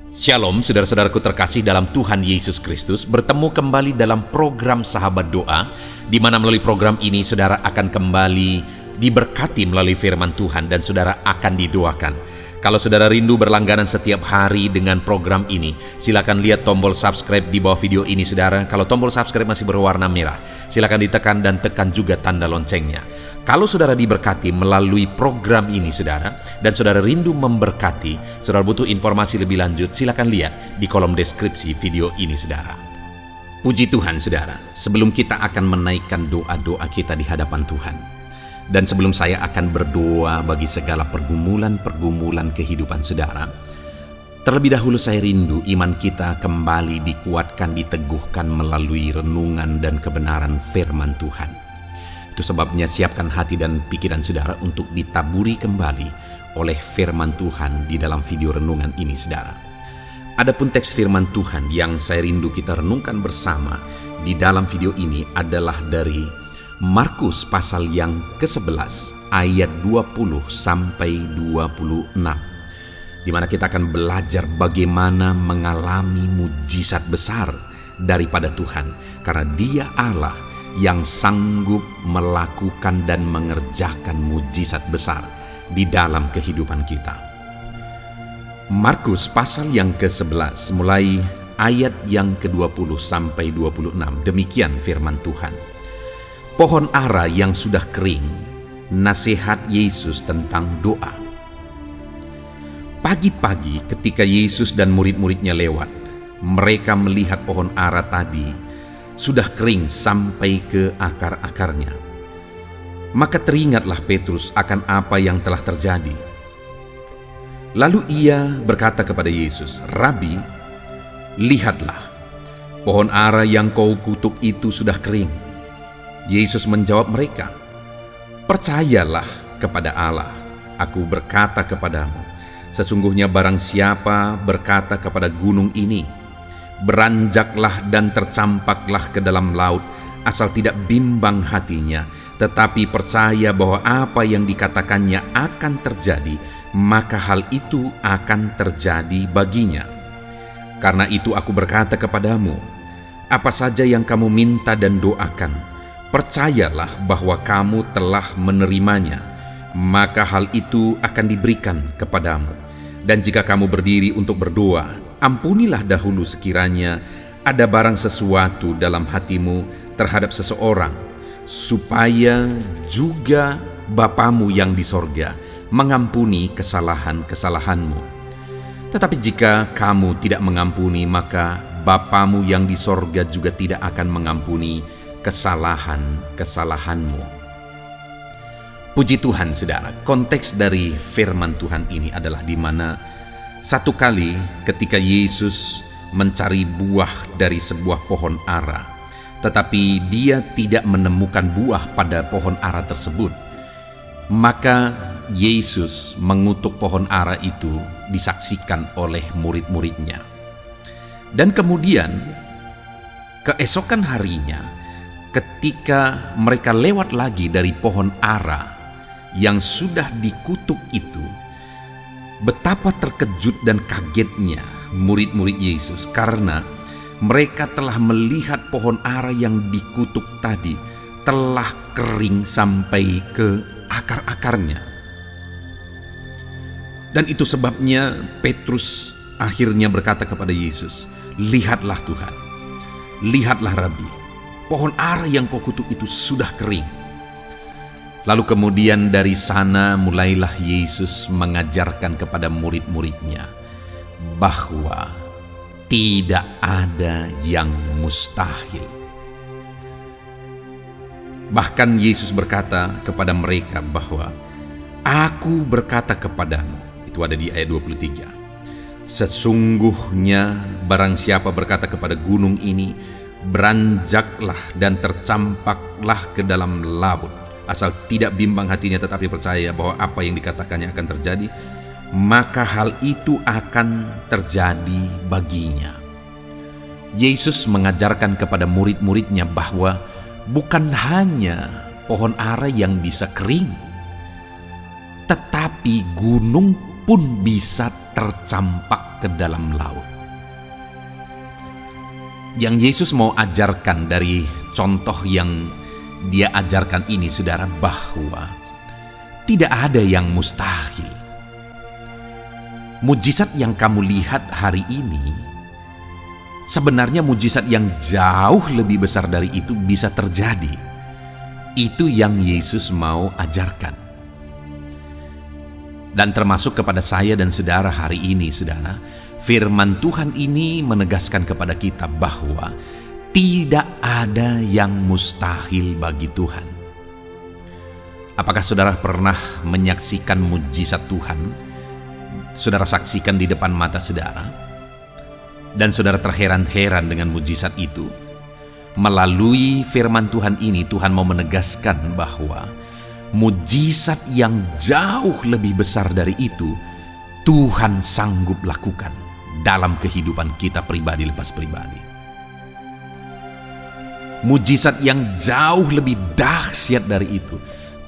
Shalom saudara-saudaraku terkasih dalam Tuhan Yesus Kristus. Bertemu kembali dalam program Sahabat Doa, di mana melalui program ini saudara akan kembali diberkati melalui firman Tuhan dan saudara akan didoakan. Kalau saudara rindu berlangganan setiap hari dengan program ini, silakan lihat tombol subscribe di bawah video ini saudara. Kalau tombol subscribe masih berwarna merah, silakan ditekan dan tekan juga tanda loncengnya. Kalau saudara diberkati melalui program ini saudara, dan saudara rindu memberkati, saudara butuh informasi lebih lanjut, silakan lihat di kolom deskripsi video ini saudara. Puji Tuhan saudara, sebelum kita akan menaikkan doa-doa kita di hadapan Tuhan, dan sebelum saya akan berdoa bagi segala pergumulan-pergumulan kehidupan saudara, terlebih dahulu saya rindu iman kita kembali dikuatkan, diteguhkan melalui renungan dan kebenaran firman Tuhan. Itu sebabnya siapkan hati dan pikiran saudara untuk ditaburi kembali oleh firman Tuhan di dalam video renungan ini saudara. Adapun teks firman Tuhan yang saya rindu kita renungkan bersama di dalam video ini adalah dari Markus pasal yang ke-11 ayat 20 sampai 26, di mana kita akan belajar bagaimana mengalami mujizat besar daripada Tuhan, karena Dia Allah yang sanggup melakukan dan mengerjakan mujizat besar di dalam kehidupan kita. Markus pasal yang ke-11 mulai ayat yang ke-20 sampai 26, demikian firman Tuhan. Pohon ara yang sudah kering, nasihat Yesus tentang doa. Pagi-pagi ketika Yesus dan murid-muridnya lewat, mereka melihat pohon ara tadi sudah kering sampai ke akar-akarnya. Maka teringatlah Petrus akan apa yang telah terjadi. Lalu ia berkata kepada Yesus, "Rabi, lihatlah, pohon ara yang kau kutuk itu sudah kering." Yesus menjawab mereka, "Percayalah kepada Allah. Aku berkata kepadamu, sesungguhnya barang siapa berkata kepada gunung ini, beranjaklah dan tercampaklah ke dalam laut, asal tidak bimbang hatinya, tetapi percaya bahwa apa yang dikatakannya akan terjadi, maka hal itu akan terjadi baginya. Karena itu aku berkata kepadamu, apa saja yang kamu minta dan doakan, percayalah bahwa kamu telah menerimanya, maka hal itu akan diberikan kepadamu. Dan jika kamu berdiri untuk berdoa, ampunilah dahulu sekiranya ada barang sesuatu dalam hatimu terhadap seseorang, supaya juga Bapamu yang di sorga mengampuni kesalahan-kesalahanmu. Tetapi jika kamu tidak mengampuni, maka Bapamu yang di sorga juga tidak akan mengampuni kesalahan-kesalahanmu." Puji Tuhan saudara, konteks dari firman Tuhan ini adalah di mana satu kali ketika Yesus mencari buah dari sebuah pohon ara, tetapi dia tidak menemukan buah pada pohon ara tersebut, maka Yesus mengutuk pohon ara itu disaksikan oleh murid-muridnya. Dan kemudian keesokan harinya, ketika mereka lewat lagi dari pohon ara yang sudah dikutuk itu, betapa terkejut dan kagetnya murid-murid Yesus, karena mereka telah melihat pohon ara yang dikutuk tadi telah kering sampai ke akar-akarnya. Dan itu sebabnya Petrus akhirnya berkata kepada Yesus, "Lihatlah Tuhan, lihatlah Rabi, pohon ara yang kau kutuk itu sudah kering." Lalu kemudian dari sana mulailah Yesus mengajarkan kepada murid-muridnya bahwa tidak ada yang mustahil. Bahkan Yesus berkata kepada mereka bahwa, "Aku berkata kepadamu," itu ada di ayat 23, "sesungguhnya barang siapa berkata kepada gunung ini, beranjaklah dan tercampaklah ke dalam laut, asal tidak bimbang hatinya tetapi percaya bahwa apa yang dikatakannya akan terjadi, maka hal itu akan terjadi baginya." Yesus mengajarkan kepada murid-muridnya bahwa bukan hanya pohon ara yang bisa kering, tetapi gunung pun bisa tercampak tercampak ke dalam laut. Yang Yesus mau ajarkan dari contoh yang dia ajarkan ini, saudara, bahwa tidak ada yang mustahil. Mujizat yang kamu lihat hari ini, sebenarnya mujizat yang jauh lebih besar dari itu bisa terjadi. Itu yang Yesus mau ajarkan. Dan termasuk kepada saya dan saudara hari ini, saudara, firman Tuhan ini menegaskan kepada kita bahwa tidak ada yang mustahil bagi Tuhan. Apakah saudara pernah menyaksikan mujizat Tuhan? Saudara saksikan di depan mata saudara, dan saudara terheran-heran dengan mujizat itu. Melalui firman Tuhan ini, Tuhan mau menegaskan bahwa mujizat yang jauh lebih besar dari itu Tuhan sanggup lakukan dalam kehidupan kita pribadi lepas pribadi. Mujizat yang jauh lebih dahsyat dari itu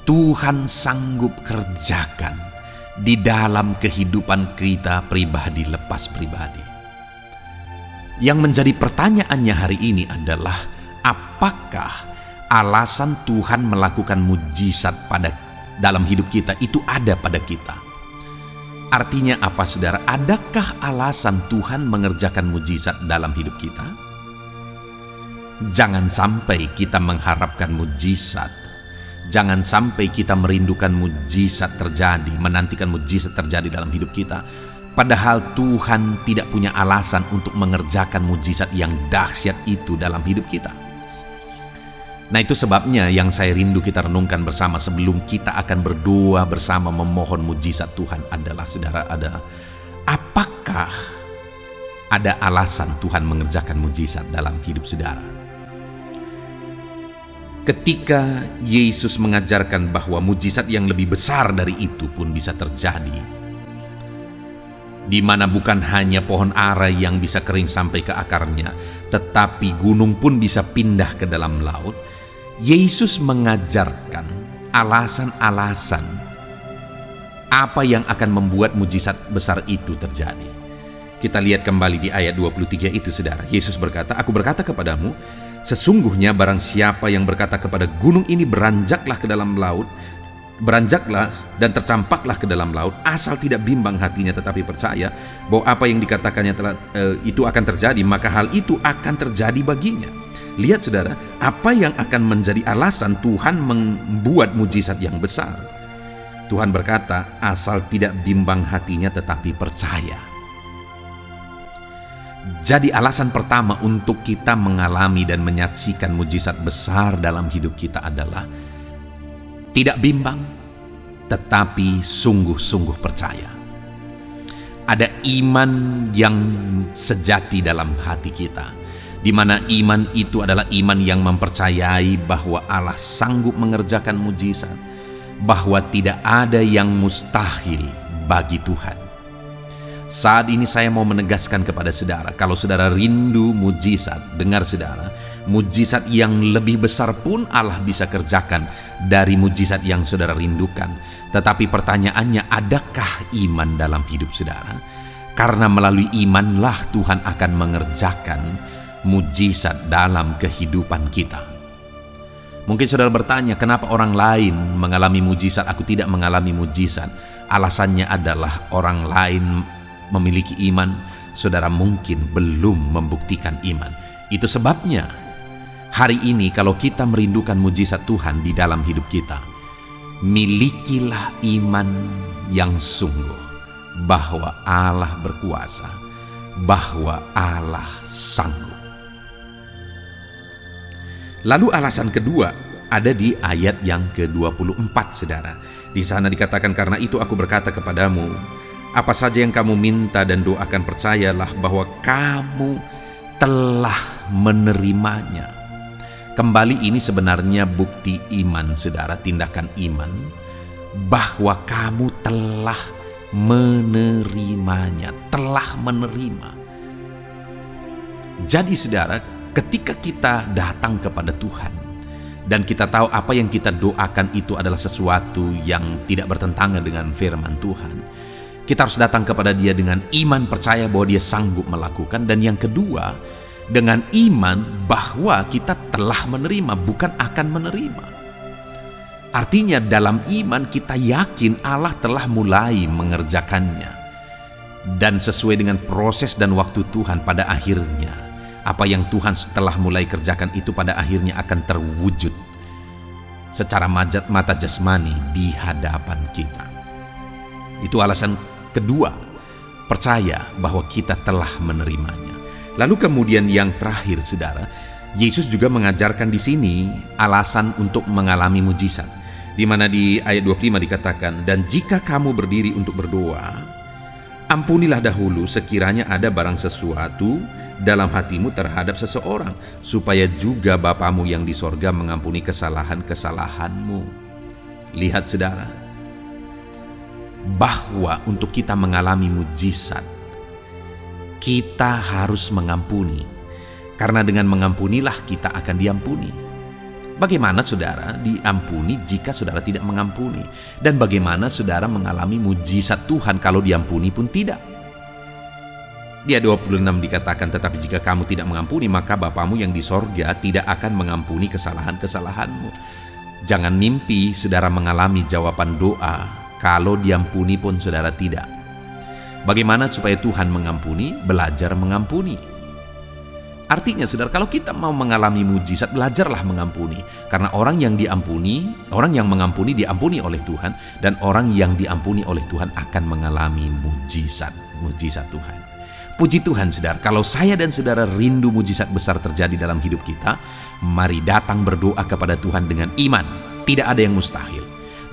Tuhan sanggup kerjakan di dalam kehidupan kita pribadi lepas pribadi. Yang menjadi pertanyaannya hari ini adalah, apakah alasan Tuhan melakukan mujizat dalam hidup kita itu ada pada kita? Artinya apa, saudara? Adakah alasan Tuhan mengerjakan mujizat dalam hidup kita? Jangan sampai kita mengharapkan mujizat. Jangan sampai kita merindukan mujizat terjadi, menantikan mujizat terjadi dalam hidup kita, padahal Tuhan tidak punya alasan untuk mengerjakan mujizat yang dahsyat itu dalam hidup kita. Nah, itu sebabnya yang saya rindu kita renungkan bersama sebelum kita akan berdoa bersama memohon mujizat Tuhan adalah, saudara, apakah ada alasan Tuhan mengerjakan mujizat dalam hidup saudara? Ketika Yesus mengajarkan bahwa mujizat yang lebih besar dari itu pun bisa terjadi, di mana bukan hanya pohon ara yang bisa kering sampai ke akarnya, tetapi gunung pun bisa pindah ke dalam laut. Yesus mengajarkan alasan-alasan apa yang akan membuat mujizat besar itu terjadi. Kita lihat kembali di ayat 23 itu, saudara. Yesus berkata, "Aku berkata kepadamu, sesungguhnya barang siapa yang berkata kepada gunung ini beranjaklah ke dalam laut, beranjaklah dan tercampaklah ke dalam laut, asal tidak bimbang hatinya tetapi percaya bahwa apa yang dikatakannya itu akan terjadi, maka hal itu akan terjadi baginya." Lihat, saudara, apa yang akan menjadi alasan Tuhan membuat mujizat yang besar. Tuhan berkata, asal tidak bimbang hatinya tetapi percaya. Jadi alasan pertama untuk kita mengalami dan menyaksikan mujizat besar dalam hidup kita adalah tidak bimbang, tetapi sungguh-sungguh percaya. Ada iman yang sejati dalam hati kita, di mana iman itu adalah iman yang mempercayai bahwa Allah sanggup mengerjakan mujizat, bahwa tidak ada yang mustahil bagi Tuhan. Saat ini saya mau menegaskan kepada saudara, kalau saudara rindu mujizat, dengar saudara, mujizat yang lebih besar pun Allah bisa kerjakan dari mujizat yang saudara rindukan. Tetapi pertanyaannya, adakah iman dalam hidup saudara? Karena melalui imanlah Tuhan akan mengerjakan mujizat dalam kehidupan kita. Mungkin saudara bertanya, kenapa orang lain mengalami mujizat, aku tidak mengalami mujizat? Alasannya adalah orang lain memiliki iman, saudara mungkin belum membuktikan iman. Itu sebabnya hari ini kalau kita merindukan mujizat Tuhan di dalam hidup kita, milikilah iman yang sungguh bahwa Allah berkuasa, bahwa Allah sanggup. Lalu alasan kedua ada di ayat yang ke-24, saudara. Di sana dikatakan, karena itu aku berkata kepadamu, apa saja yang kamu minta dan doakan, percayalah bahwa kamu telah menerimanya. Kembali, ini sebenarnya bukti iman, saudara, tindakan iman, bahwa kamu telah menerimanya, telah menerima. Jadi saudara, ketika kita datang kepada Tuhan dan kita tahu apa yang kita doakan itu adalah sesuatu yang tidak bertentangan dengan firman Tuhan, Kita harus datang kepada Dia dengan iman, percaya bahwa Dia sanggup melakukan. Dan yang kedua, dengan iman bahwa kita telah menerima, bukan akan menerima. Artinya dalam iman kita yakin Allah telah mulai mengerjakannya. Dan sesuai dengan proses dan waktu Tuhan, pada akhirnya apa yang Tuhan setelah mulai kerjakan itu pada akhirnya akan terwujud secara mata jasmani di hadapan kita. Itu alasan kedua, percaya bahwa kita telah menerimanya. Lalu kemudian yang terakhir, saudara, Yesus juga mengajarkan di sini alasan untuk mengalami mujizat, di mana di ayat 25 dikatakan, dan jika kamu berdiri untuk berdoa, ampunilah dahulu sekiranya ada barang sesuatu dalam hatimu terhadap seseorang, supaya juga Bapamu yang di sorga mengampuni kesalahan-kesalahanmu. Lihat saudara, bahwa untuk kita mengalami mujizat, kita harus mengampuni. Karena dengan mengampunilah kita akan diampuni. Bagaimana saudara diampuni jika saudara tidak mengampuni? Dan bagaimana saudara mengalami mujizat Tuhan kalau diampuni pun tidak? Di ayat 26 dikatakan, tetapi jika kamu tidak mengampuni, maka Bapamu yang di sorga tidak akan mengampuni kesalahan-kesalahanmu. Jangan mimpi saudara mengalami jawaban doa kalau diampuni pun saudara tidak. Bagaimana supaya Tuhan mengampuni? Belajar mengampuni. Artinya saudara, kalau kita mau mengalami mujizat, belajarlah mengampuni. Karena orang yang mengampuni diampuni oleh Tuhan, dan orang yang diampuni oleh Tuhan akan mengalami mujizat Tuhan. Puji Tuhan saudara, kalau saya dan saudara rindu mujizat besar terjadi dalam hidup kita, mari datang berdoa kepada Tuhan dengan iman. Tidak ada yang mustahil.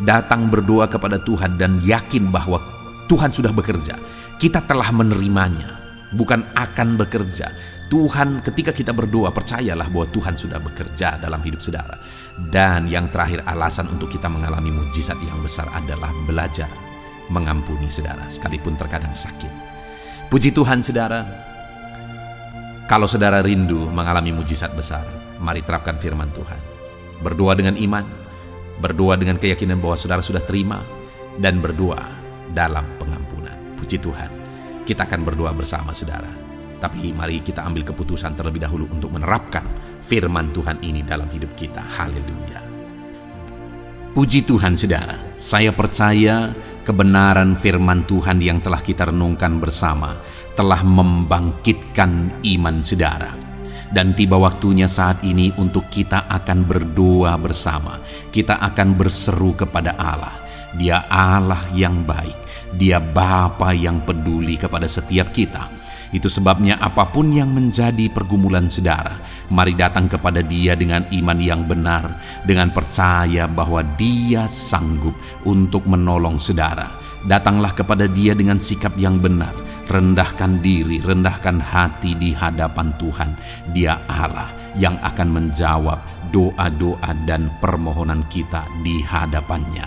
Datang berdoa kepada Tuhan dan yakin bahwa Tuhan sudah bekerja. Kita telah menerimanya, bukan akan bekerja. Tuhan, ketika kita berdoa, percayalah bahwa Tuhan sudah bekerja dalam hidup saudara. Dan yang terakhir, alasan untuk kita mengalami mujizat yang besar adalah belajar mengampuni saudara, sekalipun terkadang sakit. Puji Tuhan saudara, kalau saudara rindu mengalami mujizat besar, mari terapkan firman Tuhan. Berdoa dengan iman, berdoa dengan keyakinan bahwa saudara sudah terima, dan berdoa dalam pengampunan. Puji Tuhan, kita akan berdoa bersama saudara. Tapi mari kita ambil keputusan terlebih dahulu untuk menerapkan firman Tuhan ini dalam hidup kita. Haleluya. Puji Tuhan saudara, saya percaya kebenaran firman Tuhan yang telah kita renungkan bersama telah membangkitkan iman saudara. Dan tiba waktunya saat ini untuk kita akan berdoa bersama. Kita akan berseru kepada Allah. Dia Allah yang baik. Dia Bapa yang peduli kepada setiap kita. Itu sebabnya apapun yang menjadi pergumulan saudara, mari datang kepada Dia dengan iman yang benar, dengan percaya bahwa Dia sanggup untuk menolong saudara. Datanglah kepada Dia dengan sikap yang benar, rendahkan diri, rendahkan hati di hadapan Tuhan. Dia Allah yang akan menjawab doa-doa dan permohonan kita di hadapannya.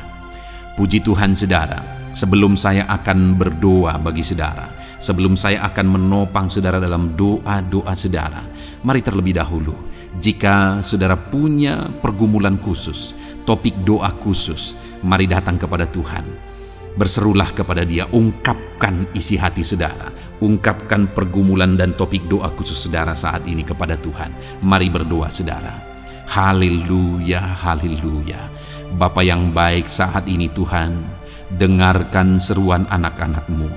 Puji Tuhan saudara, sebelum saya akan berdoa bagi saudara, sebelum saya akan menopang saudara dalam doa-doa saudara, mari terlebih dahulu, jika saudara punya pergumulan khusus, topik doa khusus, mari datang kepada Tuhan. Berserulah kepada Dia, ungkapkan isi hati saudara, ungkapkan pergumulan dan topik doa khusus saudara saat ini kepada Tuhan. Mari berdoa saudara. Haleluya, haleluya. Bapa yang baik, saat ini Tuhan, dengarkan seruan anak-anak-Mu.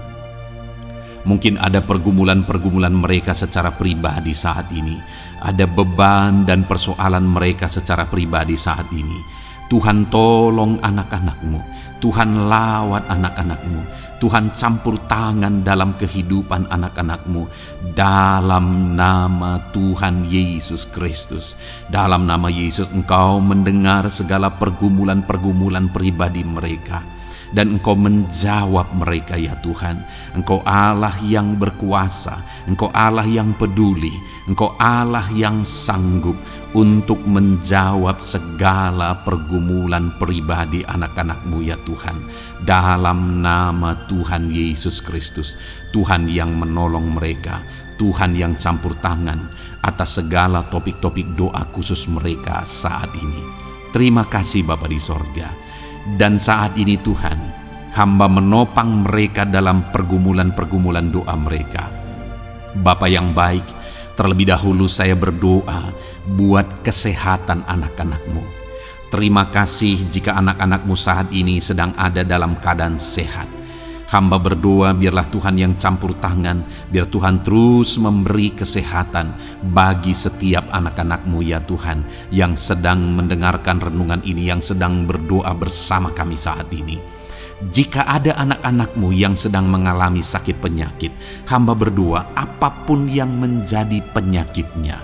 Mungkin ada pergumulan-pergumulan mereka secara pribadi saat ini. Ada beban dan persoalan mereka secara pribadi saat ini. Tuhan tolong anak-anak-Mu. Tuhan lawat anak-anak-Mu. Tuhan campur tangan dalam kehidupan anak-anak-Mu. Dalam nama Tuhan Yesus Kristus. Dalam nama Yesus Engkau mendengar segala pergumulan-pergumulan pribadi mereka. Dan Engkau menjawab mereka ya Tuhan. Engkau Allah yang berkuasa, Engkau Allah yang peduli, Engkau Allah yang sanggup untuk menjawab segala pergumulan pribadi anak-anak-Mu ya Tuhan. Dalam nama Tuhan Yesus Kristus, Tuhan yang menolong mereka, Tuhan yang campur tangan atas segala topik-topik doa khusus mereka saat ini. Terima kasih Bapa di sorga. Dan saat ini Tuhan, Hamba menopang mereka dalam pergumulan-pergumulan doa mereka. Bapa yang baik, terlebih dahulu saya berdoa buat kesehatan anak-anak-Mu. Terima kasih jika anak-anak-Mu saat ini sedang ada dalam keadaan sehat. Hamba berdoa biarlah Tuhan yang campur tangan, biar Tuhan terus memberi kesehatan bagi setiap anak-anak-Mu ya Tuhan, yang sedang mendengarkan renungan ini, yang sedang berdoa bersama kami saat ini. Jika ada anak-anak-Mu yang sedang mengalami sakit penyakit, hamba berdoa apapun yang menjadi penyakitnya,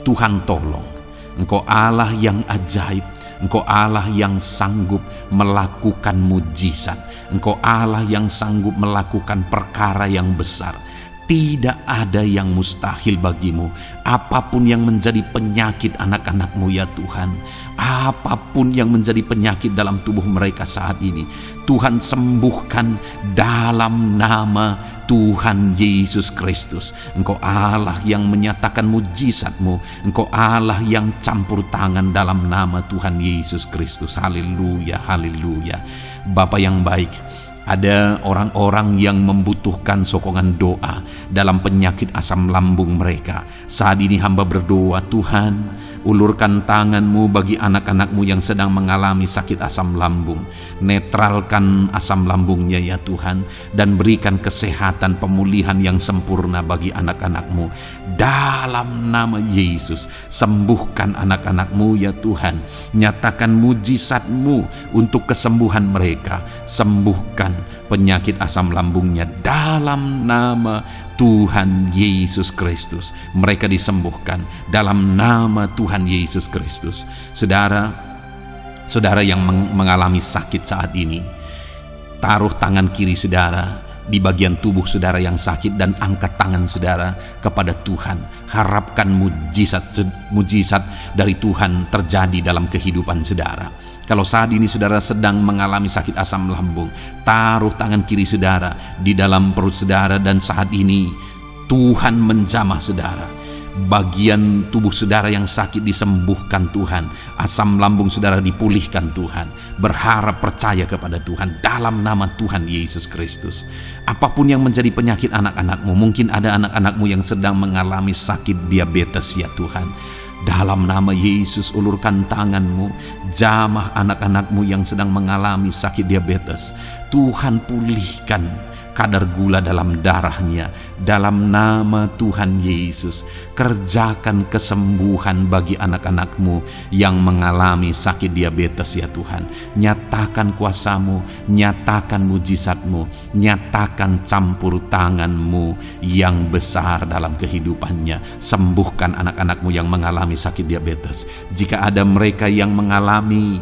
Tuhan tolong. Engkau Allah yang ajaib, Engkau Allah yang sanggup melakukan mujizat, Engkau Allah yang sanggup melakukan perkara yang besar. Tidak ada yang mustahil bagimu. Apapun yang menjadi penyakit anak-anak-Mu ya Tuhan, apapun yang menjadi penyakit dalam tubuh mereka saat ini, Tuhan sembuhkan dalam nama Tuhan Yesus Kristus. Engkau Allah yang menyatakan mujizat-Mu, Engkau Allah yang campur tangan dalam nama Tuhan Yesus Kristus. Haleluya, haleluya. Bapa yang baik, ada orang-orang yang membutuhkan sokongan doa dalam penyakit asam lambung mereka. Saat ini hamba berdoa, Tuhan, ulurkan tangan-Mu bagi anak-anak-Mu yang sedang mengalami sakit asam lambung. Netralkan asam lambungnya ya Tuhan, dan berikan kesehatan pemulihan yang sempurna bagi anak-anak-Mu. Dalam nama Yesus, sembuhkan anak-anak-Mu ya Tuhan. Nyatakan mujizat-Mu untuk kesembuhan mereka. Sembuhkan penyakit asam lambungnya dalam nama Tuhan Yesus Kristus. Mereka disembuhkan dalam nama Tuhan Yesus Kristus. Saudara yang mengalami sakit saat ini, taruh tangan kiri saudara di bagian tubuh saudara yang sakit dan angkat tangan saudara kepada Tuhan. Harapkan mujizat dari Tuhan terjadi dalam kehidupan saudara. Kalau saat ini saudara sedang mengalami sakit asam lambung, taruh tangan kiri saudara di dalam perut saudara, dan saat ini Tuhan menjamah saudara. Bagian tubuh saudara yang sakit disembuhkan Tuhan. Asam lambung saudara dipulihkan Tuhan. Berharap, percaya kepada Tuhan dalam nama Tuhan Yesus Kristus. Apapun yang menjadi penyakit anak-anak-Mu, mungkin ada anak-anak-Mu yang sedang mengalami sakit diabetes ya Tuhan. Dalam nama Yesus, ulurkan tangan-Mu, jamah anak-anak-Mu yang sedang mengalami sakit diabetes. Tuhan pulihkan kadar gula dalam darahnya. Dalam nama Tuhan Yesus, kerjakan kesembuhan bagi anak-anak-Mu yang mengalami sakit diabetes ya Tuhan. Nyatakan kuasa-Mu, nyatakan mujizat-Mu, nyatakan campur tangan-Mu yang besar dalam kehidupannya. Sembuhkan anak-anak-Mu yang mengalami sakit diabetes. Jika ada mereka yang mengalami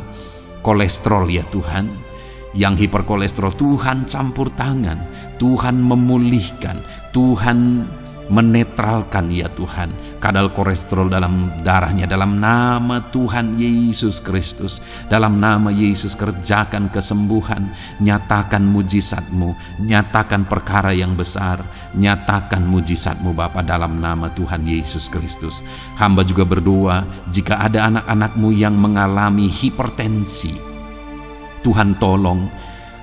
kolesterol ya Tuhan, yang hiperkolesterol, Tuhan campur tangan, Tuhan memulihkan, Tuhan menetralkan ya Tuhan kadar kolesterol dalam darahnya. Dalam nama Tuhan Yesus Kristus, dalam nama Yesus, kerjakan kesembuhan, nyatakan mujizat-Mu, nyatakan perkara yang besar, nyatakan mujizat-Mu Bapa, dalam nama Tuhan Yesus Kristus. Hamba juga berdoa jika ada anak-anak-Mu yang mengalami hipertensi, Tuhan tolong,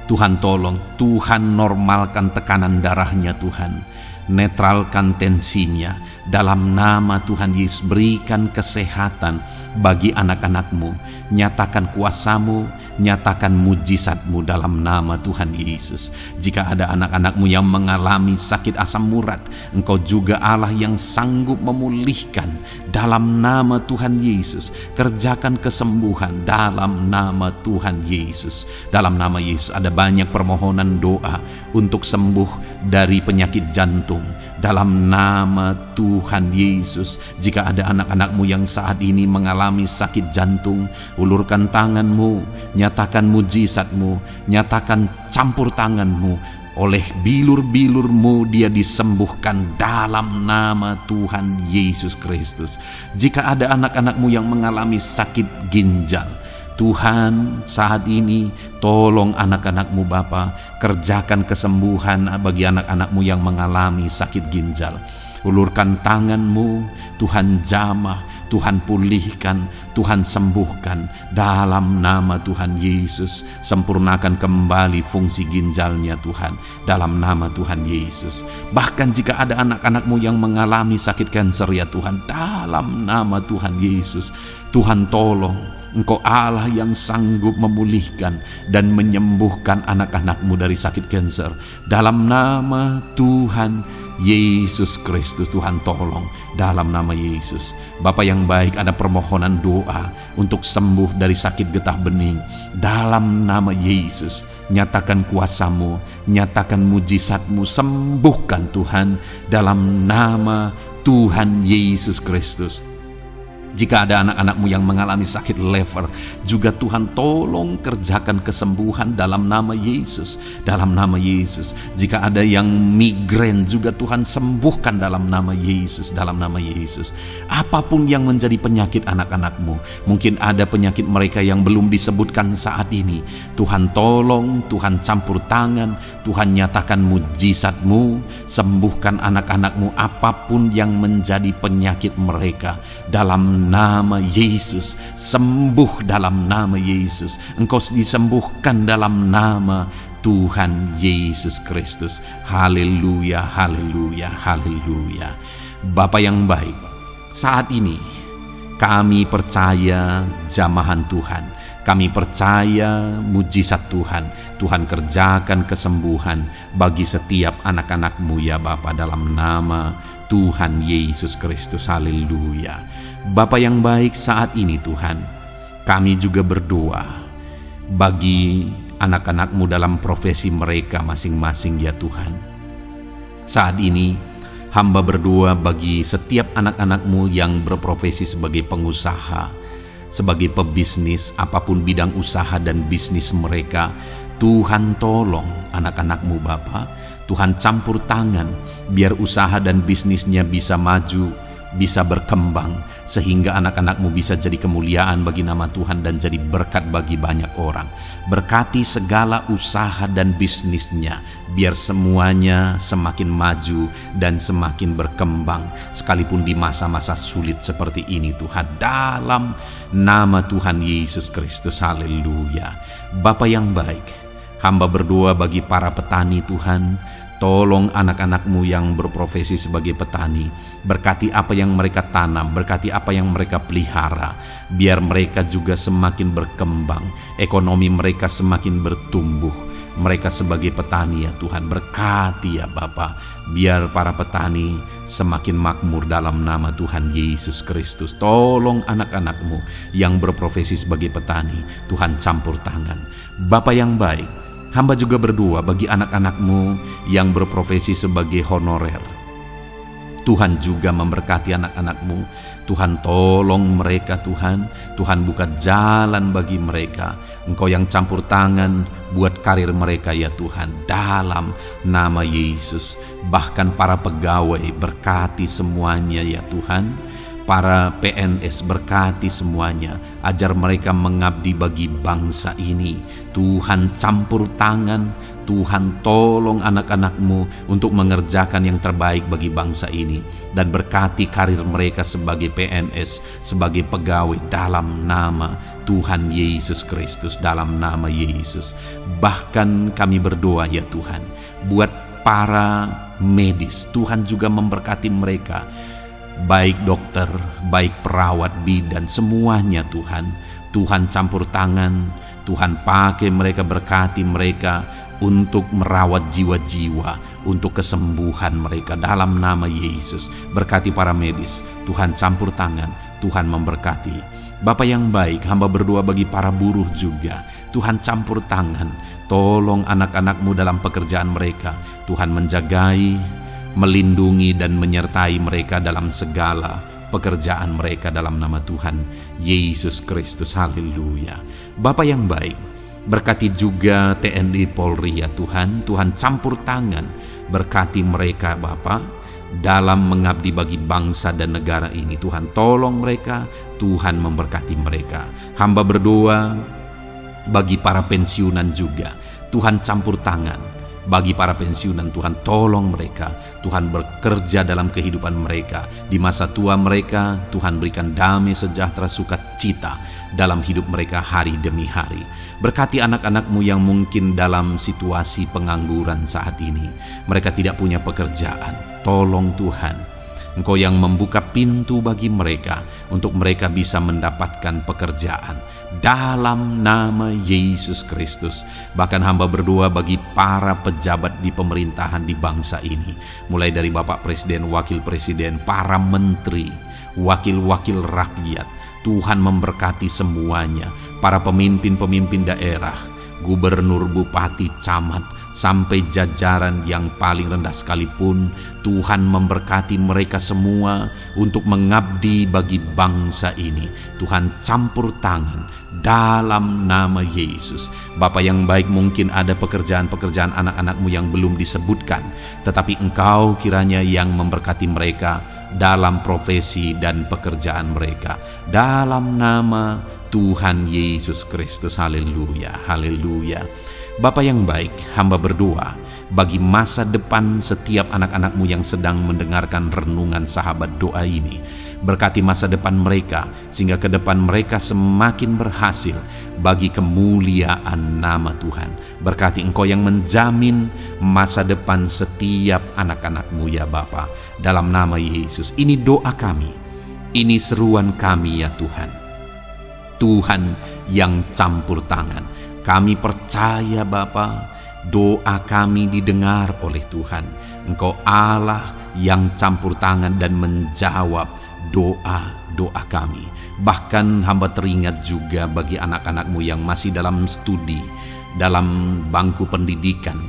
Tuhan tolong, Tuhan normalkan tekanan darahnya Tuhan. Netralkan tensinya dalam nama Tuhan Yesus. Berikan kesehatan bagi anak-anak-Mu. Nyatakan kuasa-Mu, nyatakan mujizat-Mu dalam nama Tuhan Yesus. Jika ada anak-anak-Mu yang mengalami sakit asam urat, Engkau juga Allah yang sanggup memulihkan dalam nama Tuhan Yesus. Kerjakan kesembuhan dalam nama Tuhan Yesus. Dalam nama Yesus ada banyak permohonan doa untuk sembuh dari penyakit jantung. Dalam nama Tuhan Yesus, jika ada anak-anak-Mu yang saat ini mengalami sakit jantung, ulurkan tangan-Mu, nyatakan mujizat-Mu, nyatakan campur tangan-Mu. Oleh bilur-bilur-Mu dia disembuhkan dalam nama Tuhan Yesus Kristus. Jika ada anak-anak-Mu yang mengalami sakit ginjal, Tuhan saat ini tolong anak-anak-Mu Bapa, kerjakan kesembuhan bagi anak-anak-Mu yang mengalami sakit ginjal. Ulurkan tangan-Mu, Tuhan jamah, Tuhan pulihkan, Tuhan sembuhkan dalam nama Tuhan Yesus. Sempurnakan kembali fungsi ginjalnya Tuhan dalam nama Tuhan Yesus. Bahkan jika ada anak-anak-Mu yang mengalami sakit kanker ya Tuhan, dalam nama Tuhan Yesus, Tuhan tolong. Engkau Allah yang sanggup memulihkan dan menyembuhkan anak-anak-Mu dari sakit kanker. Dalam nama Tuhan Yesus Kristus, Tuhan tolong dalam nama Yesus. Bapa yang baik, ada permohonan doa untuk sembuh dari sakit getah bening. Dalam nama Yesus, nyatakan kuasa-Mu, nyatakan mujizat-Mu, sembuhkan Tuhan dalam nama Tuhan Yesus Kristus. Jika ada anak-anak-Mu yang mengalami sakit lever, juga Tuhan tolong kerjakan kesembuhan dalam nama Yesus. Dalam nama Yesus. Jika ada yang migrain, juga Tuhan sembuhkan dalam nama Yesus. Dalam nama Yesus. Apapun yang menjadi penyakit anak-anak-Mu, mungkin ada penyakit mereka yang belum disebutkan saat ini, Tuhan tolong, Tuhan campur tangan, Tuhan nyatakan mujizat-Mu, sembuhkan anak-anak-Mu apapun yang menjadi penyakit mereka. Dalam nama Yesus, sembuh dalam nama Yesus. Engkau disembuhkan dalam nama Tuhan Yesus Kristus. Haleluya, haleluya, haleluya. Bapa yang baik, saat ini kami percaya jamahan Tuhan. Kami percaya mujizat Tuhan. Tuhan kerjakan kesembuhan bagi setiap anak-anak-Mu ya Bapa, dalam nama Tuhan Yesus Kristus. Haleluya. Bapa yang baik, saat ini Tuhan, kami juga berdoa bagi anak-anak-Mu dalam profesi mereka masing-masing ya Tuhan. Saat ini hamba berdoa bagi setiap anak-anak-Mu yang berprofesi sebagai pengusaha, sebagai pebisnis, apapun bidang usaha dan bisnis mereka. Tuhan tolong anak-anak-Mu Bapa, Tuhan campur tangan biar usaha dan bisnisnya bisa maju, bisa berkembang, sehingga anak-anak-Mu bisa jadi kemuliaan bagi nama Tuhan dan jadi berkat bagi banyak orang. Berkati segala usaha dan bisnisnya, biar semuanya semakin maju dan semakin berkembang, sekalipun di masa-masa sulit seperti ini Tuhan, dalam nama Tuhan Yesus Kristus. Haleluya. Bapa yang baik, hamba berdoa bagi para petani Tuhan. Tolong anak-anak-Mu yang berprofesi sebagai petani, berkati apa yang mereka tanam, berkati apa yang mereka pelihara, biar mereka juga semakin berkembang, ekonomi mereka semakin bertumbuh. Mereka sebagai petani ya Tuhan, berkati ya Bapa, biar para petani semakin makmur dalam nama Tuhan Yesus Kristus. Tolong anak-anak-Mu yang berprofesi sebagai petani, Tuhan campur tangan. Bapa yang baik, hamba juga berdoa bagi anak-anak-Mu yang berprofesi sebagai honorer. Tuhan juga memberkati anak-anak-Mu. Tuhan tolong mereka Tuhan. Tuhan buka jalan bagi mereka. Engkau yang campur tangan buat karir mereka ya Tuhan, dalam nama Yesus. Bahkan para pegawai, berkati semuanya ya Tuhan. Para PNS, berkati semuanya, ajar mereka mengabdi bagi bangsa ini. Tuhan campur tangan, Tuhan tolong anak-anak-Mu untuk mengerjakan yang terbaik bagi bangsa ini. Dan berkati karir mereka sebagai PNS, sebagai pegawai, dalam nama Tuhan Yesus Kristus, dalam nama Yesus. Bahkan kami berdoa ya Tuhan, buat para medis, Tuhan juga memberkati mereka, baik dokter, baik perawat, bidan, semuanya Tuhan. Tuhan campur tangan, Tuhan pakai mereka, berkati mereka untuk merawat jiwa-jiwa, untuk kesembuhan mereka dalam nama Yesus. Berkati para medis, Tuhan campur tangan, Tuhan memberkati. Bapa yang baik, hamba berdoa bagi para buruh juga. Tuhan campur tangan, tolong anak-anak-Mu dalam pekerjaan mereka. Tuhan menjagai, melindungi dan menyertai mereka dalam segala pekerjaan mereka dalam nama Tuhan Yesus Kristus. Haleluya. Bapa yang baik, berkati juga TNI Polri ya Tuhan. Tuhan campur tangan, berkati mereka Bapa dalam mengabdi bagi bangsa dan negara ini. Tuhan tolong mereka, Tuhan memberkati mereka. Hamba berdoa bagi para pensiunan juga. Tuhan campur tangan, Bagi para pensiunan, Tuhan tolong mereka. Tuhan bekerja dalam kehidupan mereka. Di masa tua mereka, Tuhan berikan damai sejahtera sukacita dalam hidup mereka hari demi hari. Berkati anak-anak-Mu yang mungkin dalam situasi pengangguran saat ini. Mereka tidak punya pekerjaan. Tolong Tuhan, Engkau yang membuka pintu bagi mereka untuk mereka bisa mendapatkan pekerjaan. Dalam nama Yesus Kristus. Bahkan hamba berdoa bagi para pejabat di pemerintahan di bangsa ini. Mulai dari Bapak Presiden, Wakil Presiden, para menteri, wakil-wakil rakyat. Tuhan memberkati semuanya. Para pemimpin-pemimpin daerah, gubernur, bupati, camat, sampai jajaran yang paling rendah sekalipun, Tuhan memberkati mereka semua untuk mengabdi bagi bangsa ini. Tuhan campur tangan dalam nama Yesus. Bapa yang baik, mungkin ada pekerjaan-pekerjaan anak-anak-Mu yang belum disebutkan, tetapi Engkau kiranya yang memberkati mereka dalam profesi dan pekerjaan mereka. Dalam nama Tuhan Yesus Kristus. Haleluya, haleluya. Bapa yang baik, hamba berdoa bagi masa depan setiap anak-anak-Mu yang sedang mendengarkan renungan sahabat doa ini. Berkati masa depan mereka, sehingga ke depan mereka semakin berhasil bagi kemuliaan nama Tuhan. Berkati Engkau yang menjamin masa depan setiap anak-anak-Mu ya Bapa. Dalam nama Yesus, ini doa kami, ini seruan kami ya Tuhan. Tuhan yang campur tangan. Kami percaya Bapa, doa kami didengar oleh Tuhan. Engkau Allah yang campur tangan dan menjawab doa-doa kami. Bahkan hamba teringat juga bagi anak-anak-Mu yang masih dalam studi, dalam bangku pendidikan.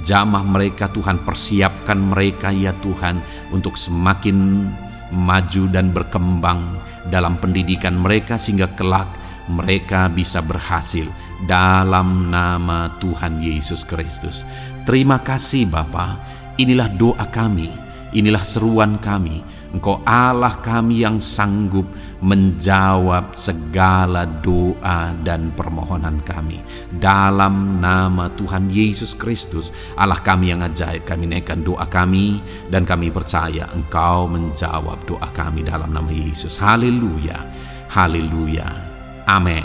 Jamah mereka Tuhan, persiapkan mereka ya Tuhan untuk semakin maju dan berkembang dalam pendidikan mereka, sehingga kelak mereka bisa berhasil dalam nama Tuhan Yesus Kristus. Terima kasih Bapa. Inilah doa kami, inilah seruan kami. Engkau Allah kami yang sanggup menjawab segala doa dan permohonan kami. Dalam nama Tuhan Yesus Kristus, Allah kami yang ajaib, kami naikkan doa kami dan kami percaya Engkau menjawab doa kami dalam nama Yesus. Haleluya, haleluya. Amin.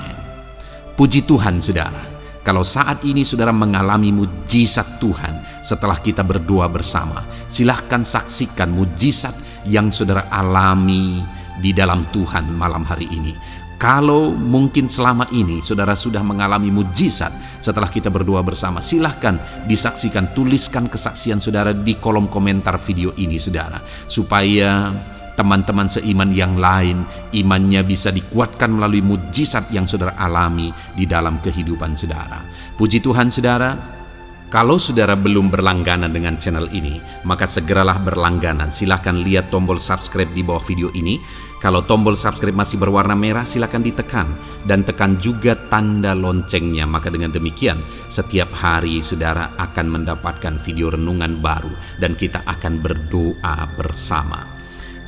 Puji Tuhan saudara, kalau saat ini saudara mengalami mujizat Tuhan setelah kita berdoa bersama, silahkan saksikan mujizat yang saudara alami di dalam Tuhan malam hari ini. Kalau mungkin selama ini saudara sudah mengalami mujizat setelah kita berdoa bersama, silahkan disaksikan, tuliskan kesaksian saudara di kolom komentar video ini saudara, supaya teman-teman seiman yang lain imannya bisa dikuatkan melalui mujizat yang saudara alami di dalam kehidupan saudara. Puji Tuhan saudara, kalau saudara belum berlangganan dengan channel ini, maka segeralah berlangganan. Silahkan lihat tombol subscribe di bawah video ini. Kalau tombol subscribe masih berwarna merah, silahkan ditekan dan tekan juga tanda loncengnya. Maka dengan demikian setiap hari saudara akan mendapatkan video renungan baru dan kita akan berdoa bersama.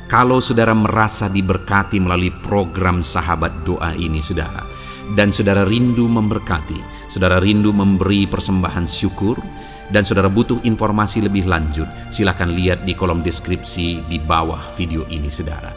Kalau saudara merasa diberkati melalui program sahabat doa ini saudara, dan saudara rindu memberkati, saudara rindu memberi persembahan syukur, dan saudara butuh informasi lebih lanjut, silakan lihat di kolom deskripsi di bawah video ini saudara.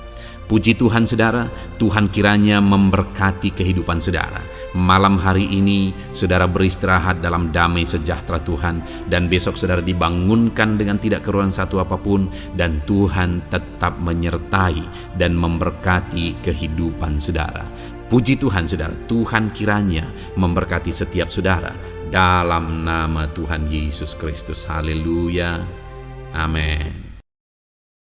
Puji Tuhan saudara, Tuhan kiranya memberkati kehidupan saudara. Malam hari ini saudara beristirahat dalam damai sejahtera Tuhan, dan besok saudara dibangunkan dengan tidak kerugian satu apapun, dan Tuhan tetap menyertai dan memberkati kehidupan saudara. Puji Tuhan saudara, Tuhan kiranya memberkati setiap saudara dalam nama Tuhan Yesus Kristus. Haleluya. Amin.